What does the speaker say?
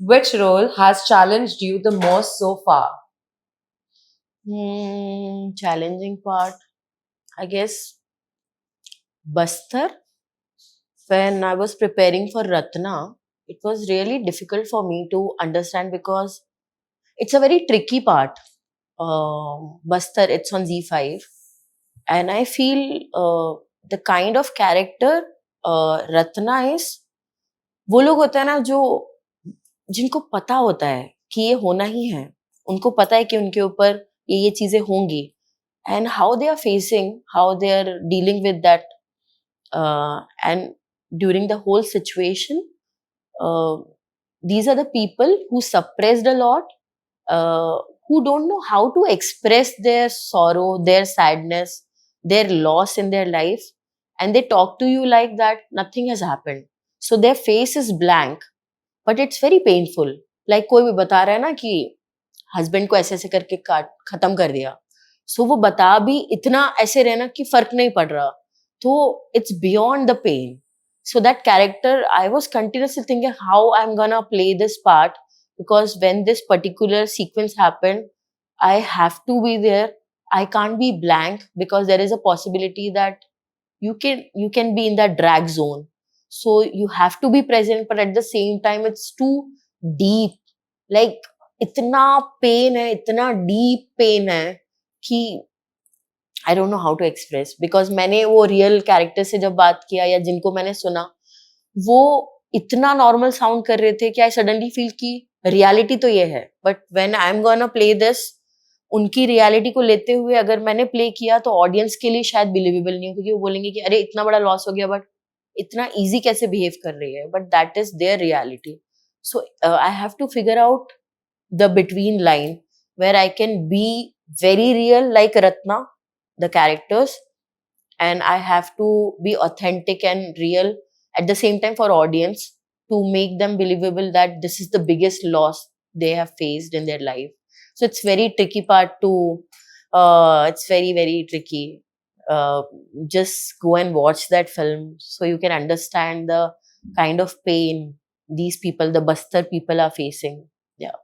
Which role has challenged you the most so far? Challenging part, I guess, Bastar. When I was preparing for Ratna, it was really difficult for me to understand because it's a very tricky part. Bastar, it's on Z5, and I feel the kind of character Ratna is, वो लोग होता है ना जो जिनको पता होता है कि ये होना ही है, उनको पता है कि उनके ऊपर ये चीजें होंगी, and how they are facing, how they are dealing with that, and during the whole situation, uh, these are the people who suppressed a lot, uh, who don't know how to express their sorrow, their sadness, their loss in their life, and they talk to you like that nothing has happened. So their face is blank, but it's very painful. Like कोई भी बता रहा है ना कि husband को ऐसे ऐसे करके काट खत्म कर दिया, सो वो बता भी इतना ऐसे रहना कि फर्क नहीं पड़ रहा, तो it's beyond the pain. So that character, I was continuously thinking how I'm gonna play this part, because when this particular sequence happened, I have to be there. I can't be blank because there is a possibility that you can be in that drag zone. So you have to be present, but at the same time it's too deep. Like इतना pain है, इतना deep pain है कि I don't know how to express. Because मैंने वो real character से जब बात किया या जिनको मैंने सुना, वो इतना नॉर्मल साउंड कर रहे थे कि आई सडनली फील कि रियलिटी तो ये है, but when I am gonna play this, उनकी रियलिटी को लेते हुए अगर मैंने प्ले किया तो ऑडियंस के लिए शायद बिलीवेबल नहीं हो, क्योंकि वो बोलेंगे कि अरे इतना बड़ा लॉस हो गया, बट इतना इजी कैसे बिहेव कर रही है, but that is their reality. So I have to figure out the between line where I can be very real like Ratna, the characters, and I have to be authentic and real at the same time for audience, to make them believable that this is the biggest loss they have faced in their life. So it's very tricky part to, it's very very tricky. uh, just go and watch that film so you can understand the kind of pain these people, the Bastar people, are facing. Yeah.